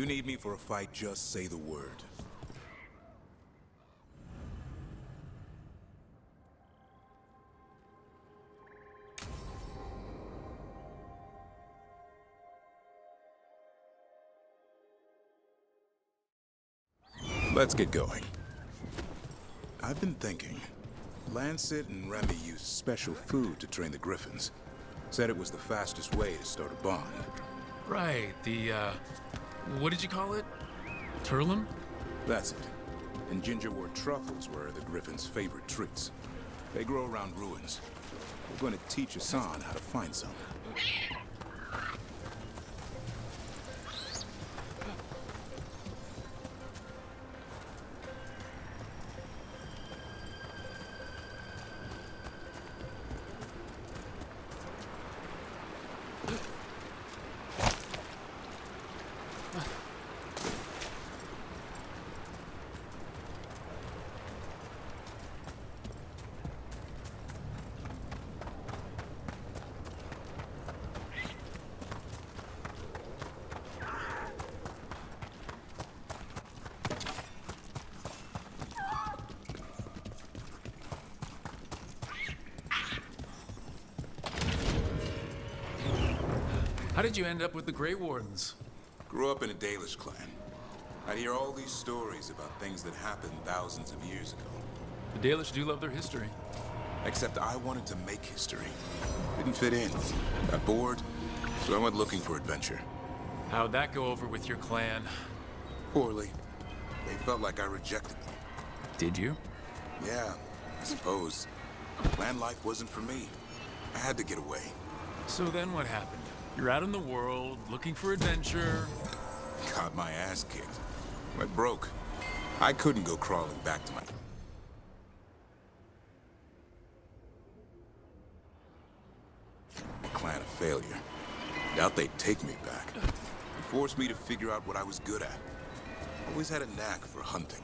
You need me for a fight, just say the word. Let's get going. I've been thinking. Lancet and Remy used special food to train the Griffins. Said it was the fastest way to start a bond. Right, what did you call it? Turlum? That's it. And gingerwort truffles were the Griffins' favorite treats. They grow around ruins. We're going to teach Hassan how to find some. How did you end up with the Grey Wardens? Grew up in a Dalish clan. I'd hear all these stories about things that happened thousands of years ago. The Dalish do love their history. Except I wanted to make history. Didn't fit in. Got bored, so I went looking for adventure. How'd that go over with your clan? Poorly. They felt like I rejected them. Did you? Yeah, I suppose. Clan life wasn't for me. I had to get away. So then what happened? You're out in the world, looking for adventure. Got my ass kicked. Went broke. I couldn't go crawling back to my... clan a failure. Doubt they'd take me back. It forced me to figure out what I was good at. Always had a knack for hunting.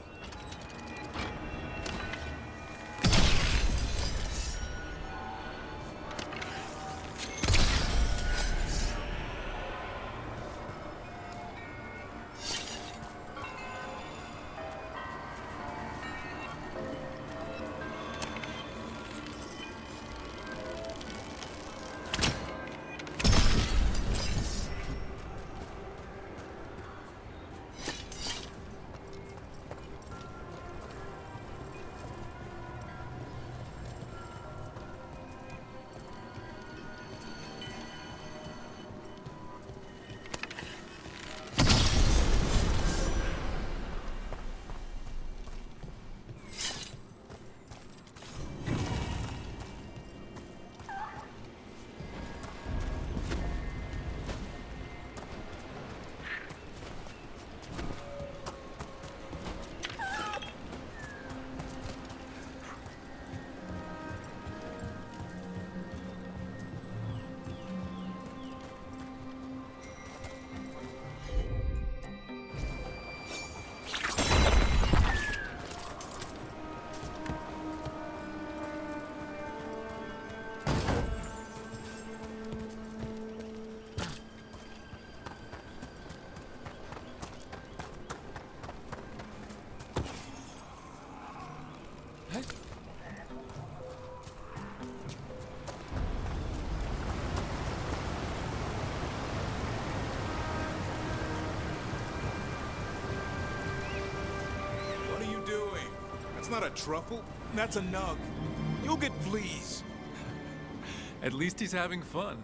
That's not a truffle. That's a nug. You'll get fleas. At least he's having fun.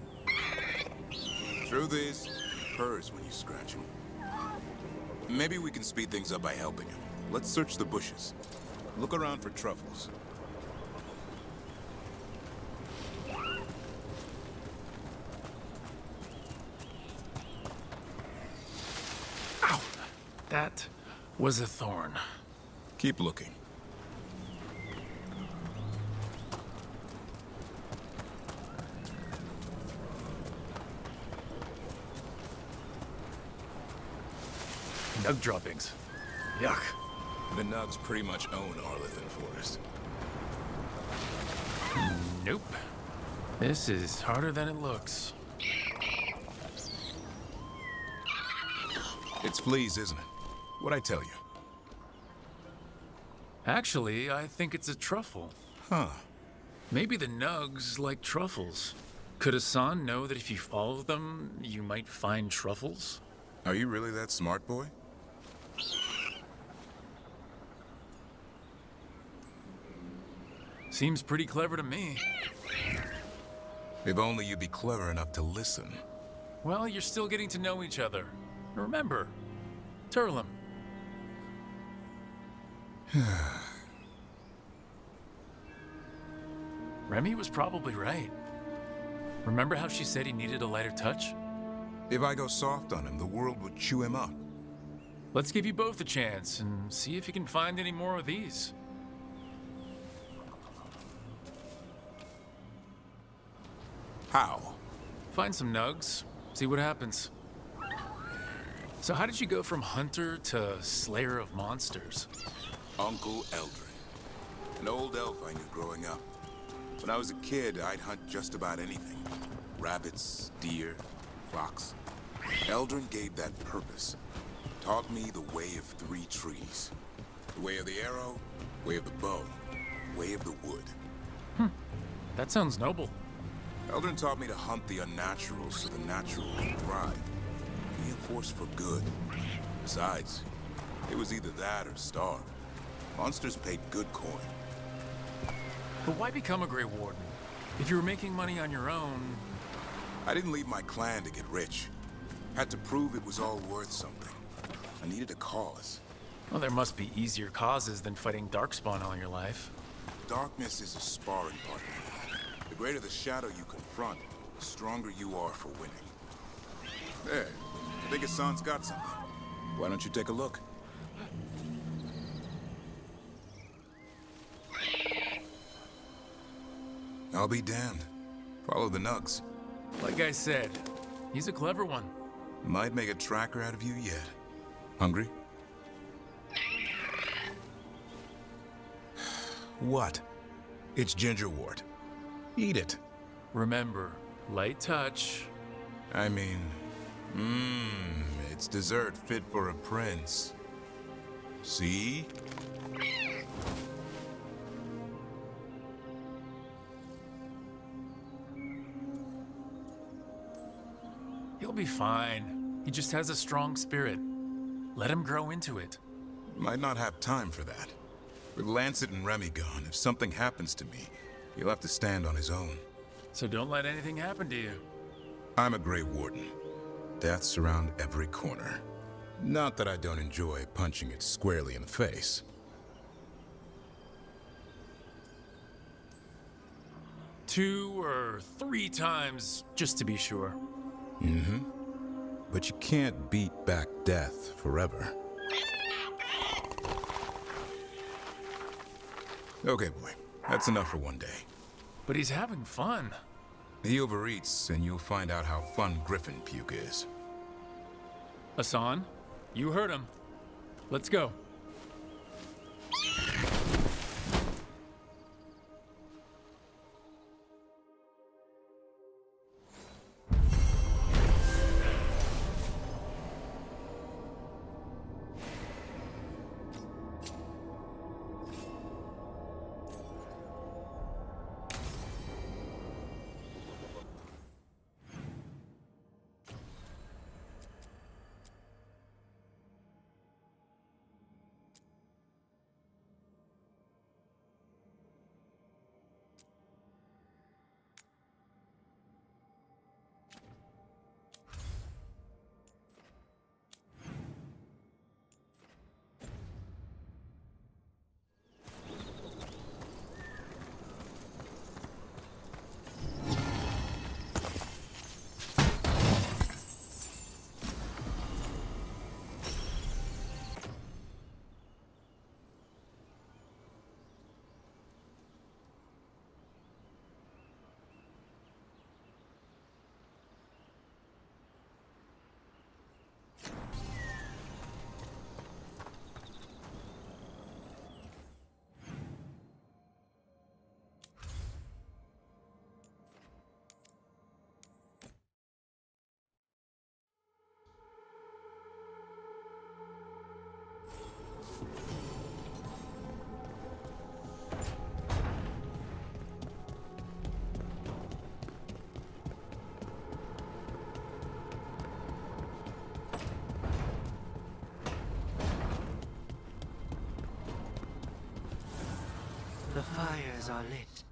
Truth is, he purrs when you scratch him. Maybe we can speed things up by helping him. Let's search the bushes. Look around for truffles. Ow! That was a thorn. Keep looking. Nug droppings. Yuck. The nugs pretty much own Arlithan Forest. Nope. This is harder than it looks. It's fleas, isn't it? What'd I tell you? Actually, I think it's a truffle. Huh. Maybe the nugs like truffles. Could Hassan know that if you follow them, you might find truffles? Are you really that smart, boy? Seems pretty clever to me. If only you'd be clever enough to listen. Well, you're still getting to know each other. Remember, Turlum. Remy was probably right. Remember how she said he needed a lighter touch? If I go soft on him, the world would chew him up. Let's give you both a chance and see if you can find any more of these. How? Find some nugs, see what happens. So how did you go from hunter to slayer of monsters? Uncle Eldrin. An old elf I knew growing up. When I was a kid, I'd hunt just about anything. Rabbits, deer, fox. Eldrin gave that purpose. Taught me the way of 3 trees. The way of the arrow, way of the bow, way of the wood. That sounds noble. Eldrin taught me to hunt the unnatural so the natural can thrive. Be a force for good. Besides, it was either that or starve. Monsters paid good coin. But why become a Grey Warden? If you were making money on your own... I didn't leave my clan to get rich. Had to prove it was all worth something. I needed a cause. Well, there must be easier causes than fighting Darkspawn all your life. Darkness is a sparring partner. The greater the shadow you confront, the stronger you are for winning. There, I think Hassan's got something. Why don't you take a look? I'll be damned. Follow the nugs. Like I said, he's a clever one. Might make a tracker out of you yet. Hungry? What? It's gingerwort. Eat it. Remember, light touch. I mean, it's dessert fit for a prince. See? He'll be fine. He just has a strong spirit. Let him grow into it. Might not have time for that. With Lancet and Remy gone, if something happens to me, he'll have to stand on his own. So don't let anything happen to you. I'm a Grey Warden. Death's around every corner. Not that I don't enjoy punching it squarely in the face. 2 or 3 times, just to be sure. But you can't beat back death forever. Okay, boy. That's enough for one day. But he's having fun. He overeats, and you'll find out how fun griffin puke is. Hassan, you heard him. Let's go. The fires are lit.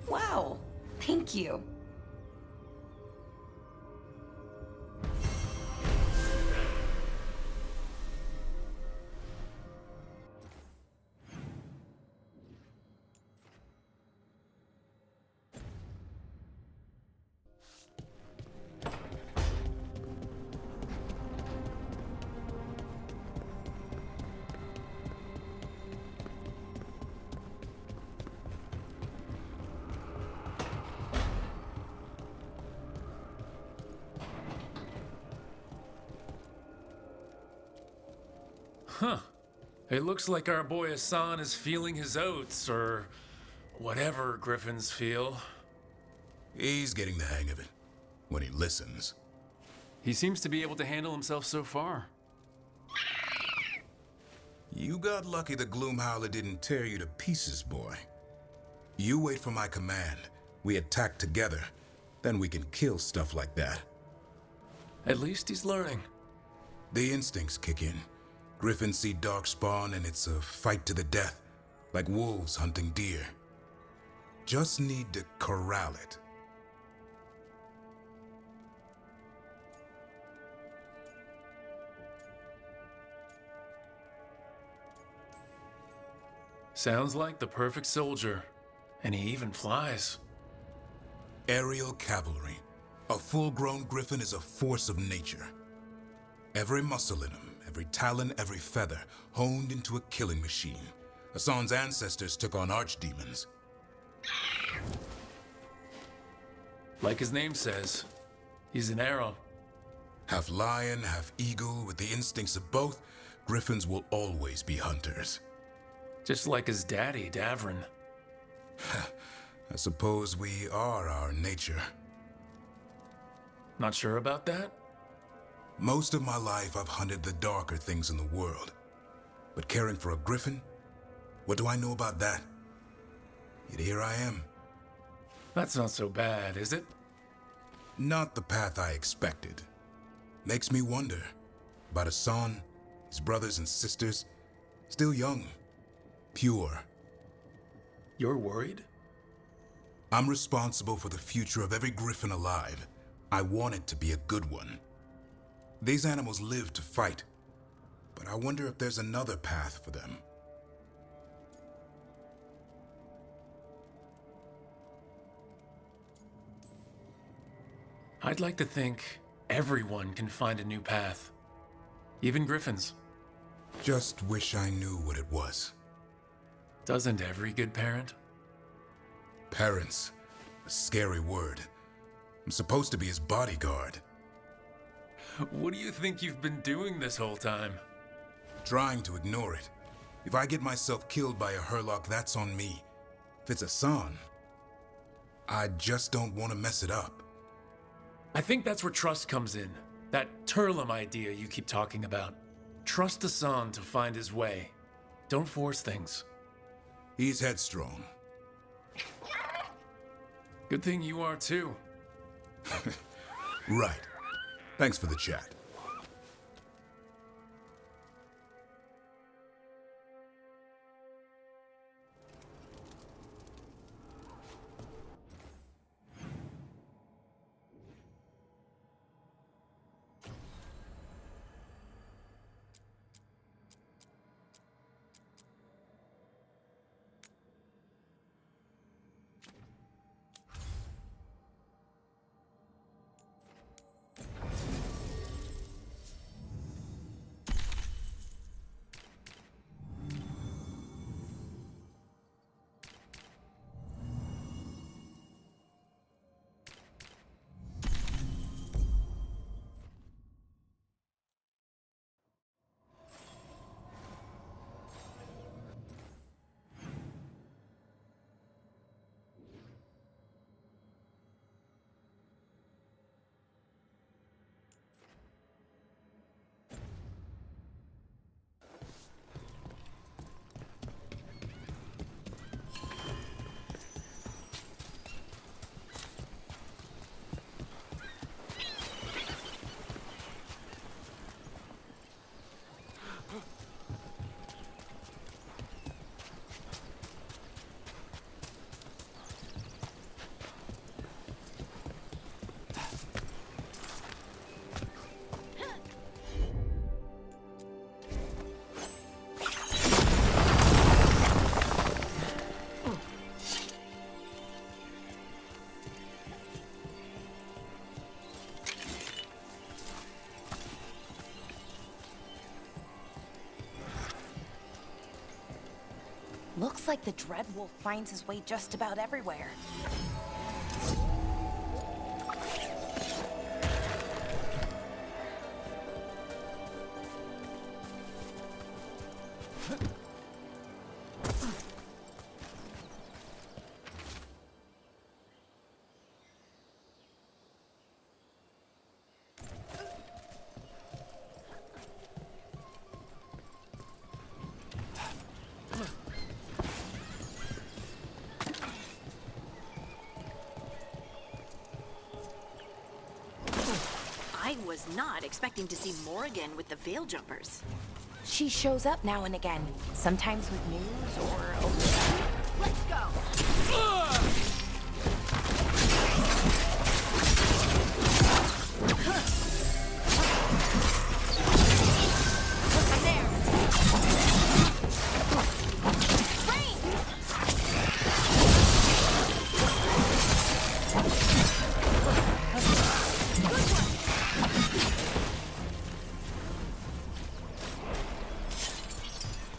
Wow, thank you. Huh. It looks like our boy Hassan is feeling his oats, or whatever griffins feel. He's getting the hang of it when he listens. He seems to be able to handle himself so far. You got lucky the Gloomhowler didn't tear you to pieces, boy. You wait for my command. We attack together. Then we can kill stuff like that. At least he's learning. The instincts kick in. Griffins see darkspawn and it's a fight to the death, like wolves hunting deer. Just need to corral it. Sounds like the perfect soldier. And he even flies. Aerial cavalry. A full-grown griffin is a force of nature. Every muscle in him, every talon, every feather, honed into a killing machine. Hassan's ancestors took on archdemons. Like his name says, he's an arrow. Half lion, half eagle, with the instincts of both, griffins will always be hunters. Just like his daddy, Davrin. I suppose we are our nature. Not sure about that? Most of my life I've hunted the darker things in the world. But caring for a griffin? What do I know about that? Yet here I am. That's not so bad, is it? Not the path I expected. Makes me wonder about Hassan, his brothers and sisters, still young, pure. You're worried? I'm responsible for the future of every griffin alive. I want it to be a good one. These animals live to fight, but I wonder if there's another path for them. I'd like to think everyone can find a new path. Even griffins. Just wish I knew what it was. Doesn't every good parent? Parents, a scary word. I'm supposed to be his bodyguard. What do you think you've been doing this whole time? Trying to ignore it. If I get myself killed by a Hurlock, that's on me. If it's Hassan, I just don't want to mess it up. I think that's where trust comes in. That Turlum idea you keep talking about. Trust Hassan to find his way. Don't force things. He's headstrong. Good thing you are too. Right. Thanks for the chat. Looks like the Dreadwolf finds his way just about everywhere. I was not expecting to see Morrigan with the Veil Jumpers. She shows up now and again, sometimes with news or Let's go! There! Rain!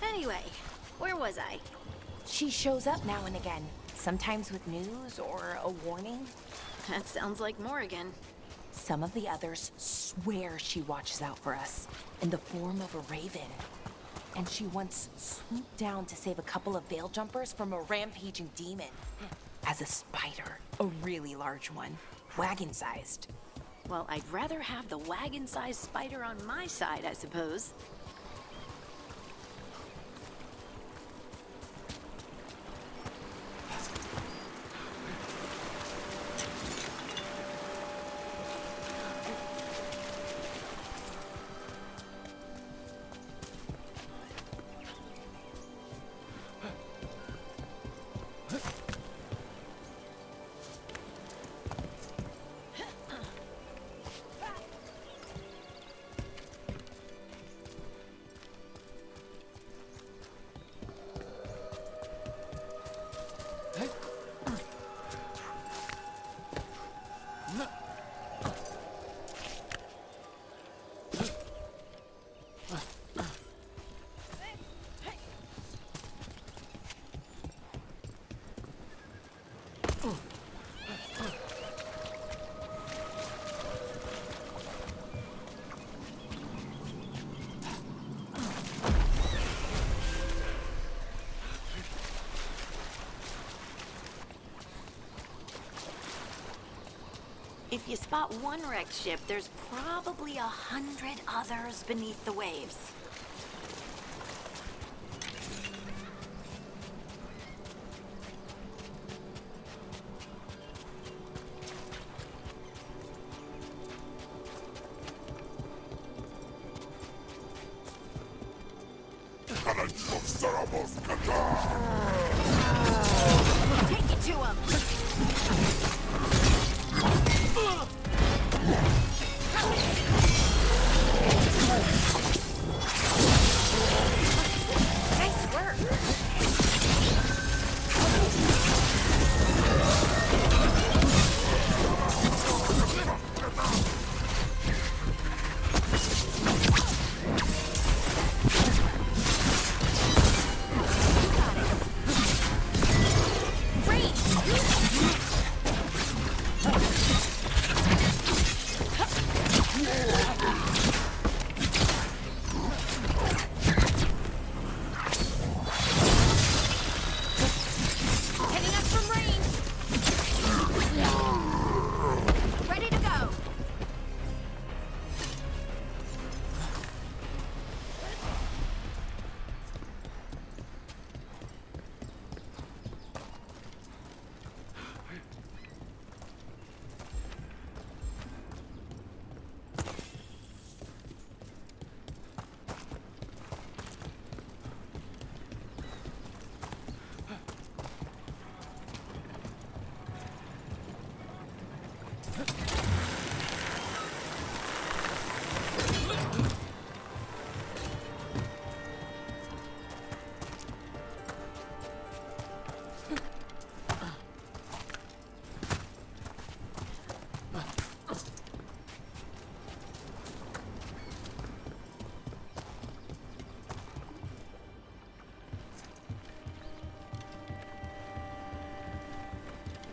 Anyway, where was I? She shows up now and again, sometimes with news or a warning. That sounds like Morrigan. Some of the others swear she watches out for us in the form of a raven. And she once swooped down to save a couple of Veil Jumpers from a rampaging demon. As a spider, a really large one, wagon-sized. Well, I'd rather have the wagon-sized spider on my side, I suppose. If you spot one wrecked ship, there's probably 100 others beneath the waves. Take it to him! Nice work! Hitting us from range! Ready to go!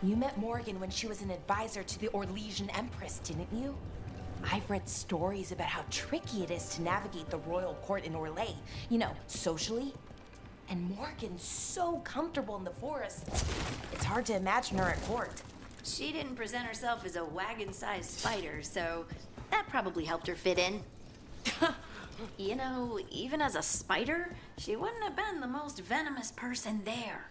You met Morgan when she was an advisor to the Orlesian Empress, didn't you? I've read stories about how tricky it is to navigate the royal court in Orlais, you know, socially. And Morgan's so comfortable in the forest. It's hard to imagine her at court. She didn't present herself as a wagon-sized spider, so that probably helped her fit in. You know, even as a spider, she wouldn't have been the most venomous person there.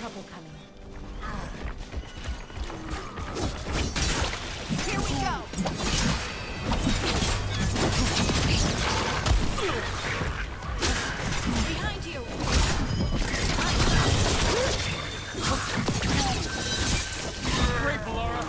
Trouble coming. Here we go! Behind you! Great, Valora!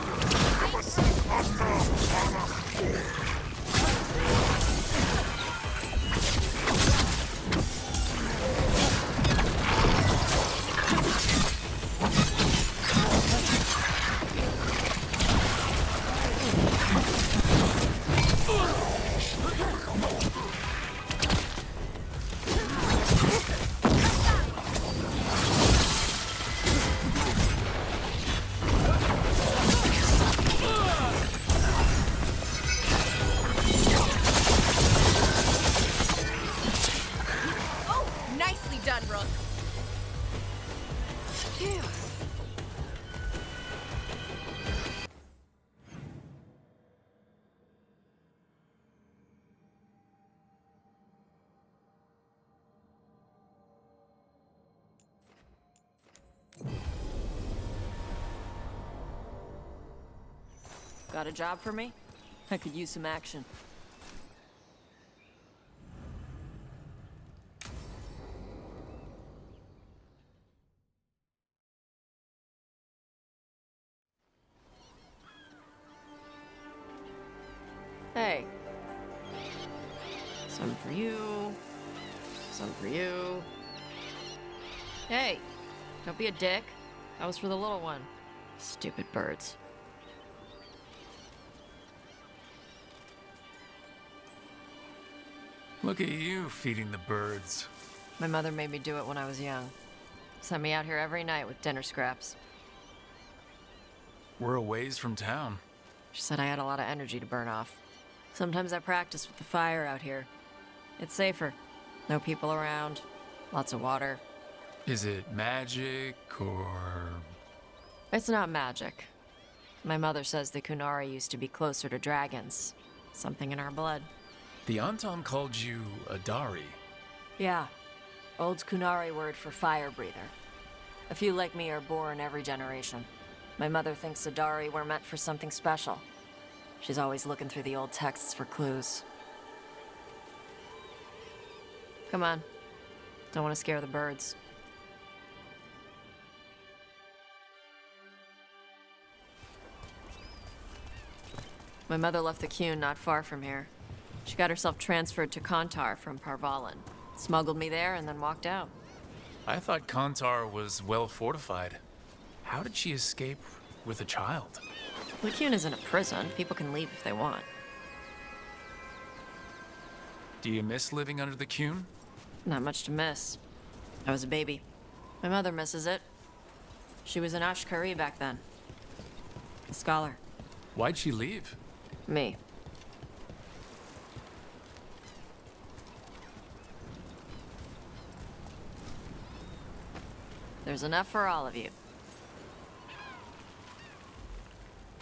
Oh, nicely done, Rook. Phew. Got a job for me? I could use some action. for you. Hey, don't be a dick. That was for the little one. Stupid birds. Look at you feeding the birds. My mother made me do it when I was young. Sent me out here every night with dinner scraps. We're a ways from town. She said I had a lot of energy to burn off. Sometimes I practice with the fire out here. It's safer. No people around. Lots of water. Is it magic or... It's not magic. My mother says the Kunari used to be closer to dragons. Something in our blood. The Anton called you a Dari. Yeah. Old Kunari word for fire breather. A few like me are born every generation. My mother thinks Adari were meant for something special. She's always looking through the old texts for clues. Come on. Don't want to scare the birds. My mother left the Qun not far from here. She got herself transferred to Kantar from Parvalan. Smuggled me there and then walked out. I thought Kantar was well fortified. How did she escape with a child? The Qun isn't a prison. People can leave if they want. Do you miss living under the Qun? Not much to miss. I was a baby. My mother misses it. She was an Ashkari back then. A scholar. Why'd she leave? Me. There's enough for all of you.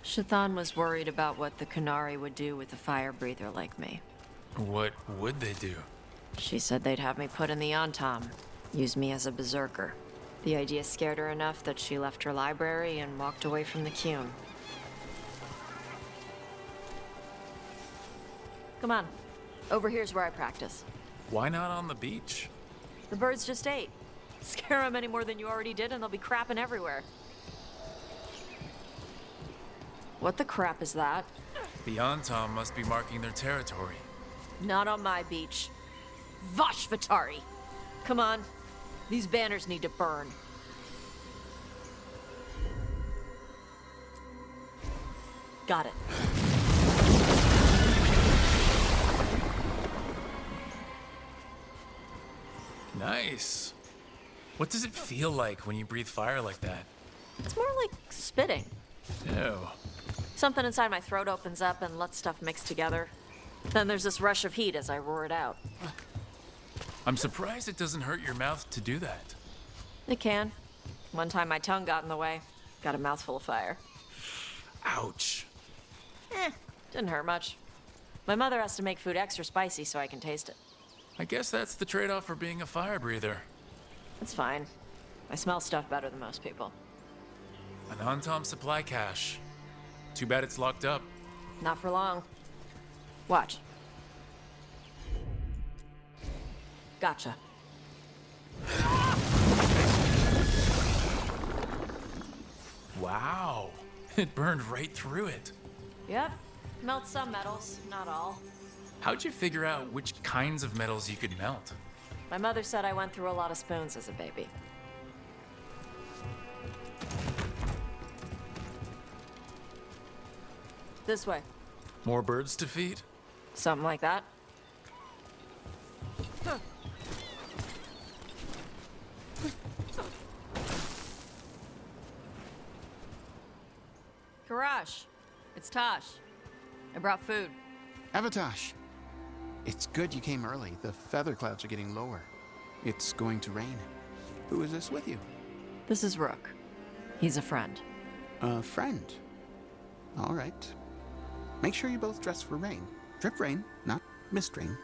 Shathan was worried about what the Kunari would do with a fire breather like me. What would they do? She said they'd have me put in the Antam, use me as a berserker. The idea scared her enough that she left her library and walked away from the Qun. Come on. Over here's where I practice. Why not on the beach? The birds just ate. Scare them any more than you already did and they'll be crapping everywhere. What the crap is that? The Antam must be marking their territory. Not on my beach. Vashvatari! Come on. These banners need to burn. Got it. Nice. What does it feel like when you breathe fire like that? It's more like spitting. Ew. Something inside my throat opens up and lets stuff mix together. Then there's this rush of heat as I roar it out. I'm surprised it doesn't hurt your mouth to do that. It can. One time my tongue got in the way. Got a mouthful of fire. Ouch. Didn't hurt much. My mother has to make food extra spicy so I can taste it. I guess that's the trade-off for being a fire breather. It's fine. I smell stuff better than most people. An Antam supply cache. Too bad it's locked up. Not for long. Watch. Gotcha. Wow. It burned right through it. Yep. Melt some metals, not all. How'd you figure out which kinds of metals you could melt? My mother said I went through a lot of spoons as a baby. This way. More birds to feed? Something like that. Karash, it's Tosh. I brought food. Avatosh, it's good you came early. The feather clouds are getting lower. It's going to rain. Who is this with you? This is Rook. He's a friend. A friend. All right. Make sure you both dress for rain. Drip rain, not mist rain.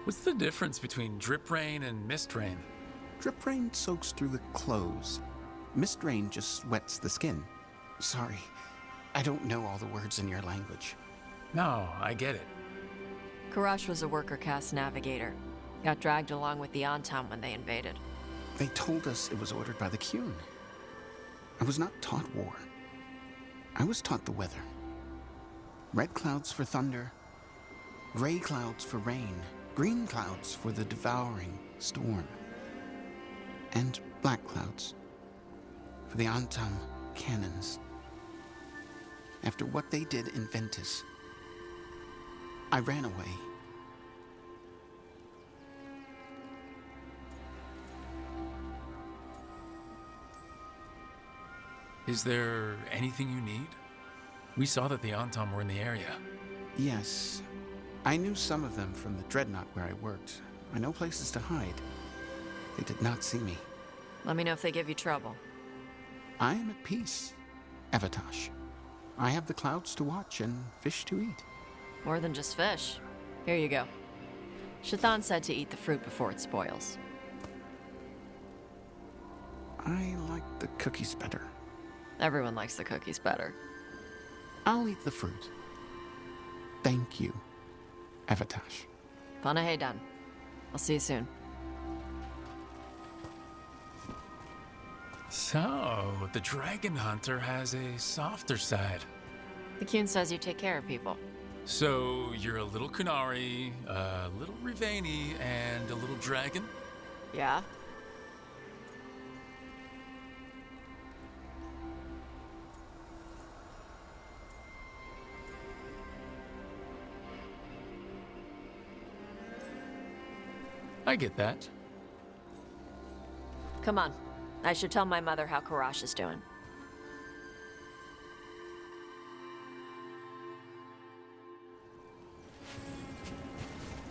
What's the difference between drip rain and mist rain? Drip rain soaks through the clothes. Mist rain just wets the skin. Sorry, I don't know all the words in your language. No, I get it. Karash was a worker caste navigator. Got dragged along with the Antam when they invaded. They told us it was ordered by the Qun. I was not taught war. I was taught the weather. Red clouds for thunder, gray clouds for rain, Green clouds for the devouring storm. And black clouds for the Antam cannons. After what they did in Ventus, I ran away. Is there anything you need? We saw that the Antam were in the area. Yes, I knew some of them from the dreadnought where I worked. I know places to hide. They did not see me. Let me know if they give you trouble. I am at peace, Evatosh. I have the clouds to watch and fish to eat. More than just fish. Here you go. Shathan said to eat the fruit before it spoils. I like the cookies better. Everyone likes the cookies better. I'll eat the fruit. Thank you, Evatosh. Panaheydan. I'll see you soon. So, the dragon hunter has a softer side. The Kyun says you take care of people. So, you're a little Kunari, a little Rivani, and a little dragon? Yeah? I get that. Come on. I should tell my mother how Karash is doing.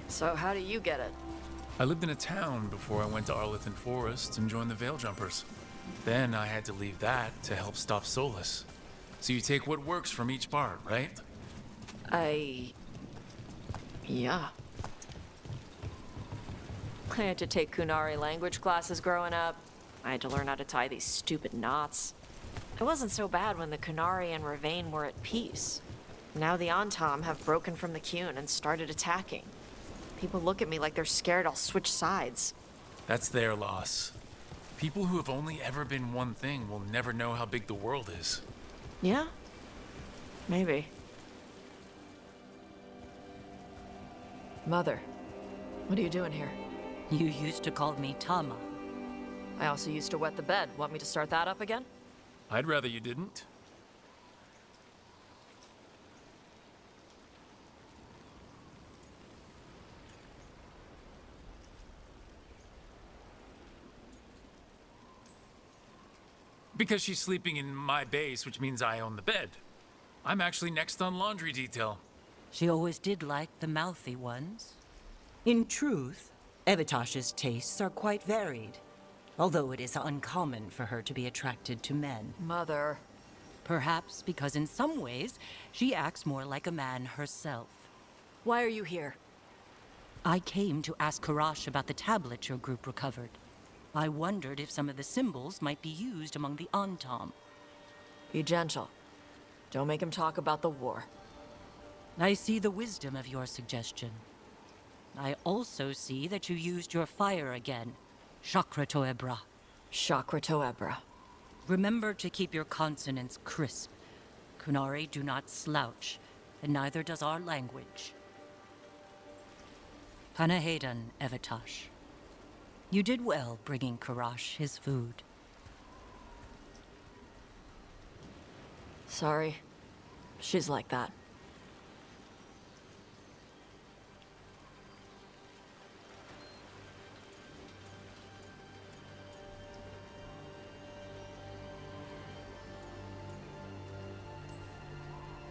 So how do you get it? I lived in a town before I went to Arlington Forest and joined the Veil Jumpers. Then I had to leave that to help stop Solus. So you take what works from each part, right? Yeah. I had to take Kunari language classes growing up. I had to learn how to tie these stupid knots. It wasn't so bad when the Kunari and Ravain were at peace. Now the Antam have broken from the Kyun and started attacking. People look at me like they're scared I'll switch sides. That's their loss. People who have only ever been one thing will never know how big the world is. Yeah? Maybe. Mother, what are you doing here? You used to call me Tama. I also used to wet the bed. Want me to start that up again? I'd rather you didn't. Because she's sleeping in my base, which means I own the bed. I'm actually next on laundry detail. She always did like the mouthy ones. In truth, Evatosh's tastes are quite varied, although it is uncommon for her to be attracted to men. Mother. Perhaps because in some ways, she acts more like a man herself. Why are you here? I came to ask Karash about the tablet your group recovered. I wondered if some of the symbols might be used among the Antam. Be gentle. Don't make him talk about the war. I see the wisdom of your suggestion. I also see that you used your fire again, Chakra Toebra. Chakra Toebra. Remember to keep your consonants crisp. Kunari do not slouch, and neither does our language. Panaheydan, Evatosh. You did well bringing Karash his food. Sorry. She's like that.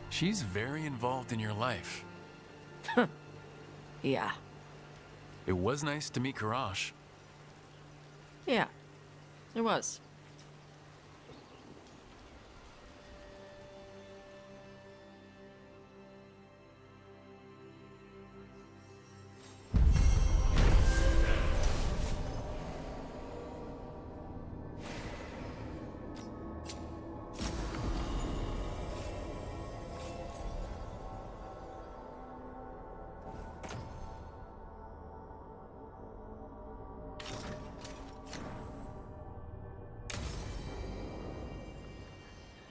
She's very involved in your life. Yeah. It was nice to meet Karash. Yeah. It was.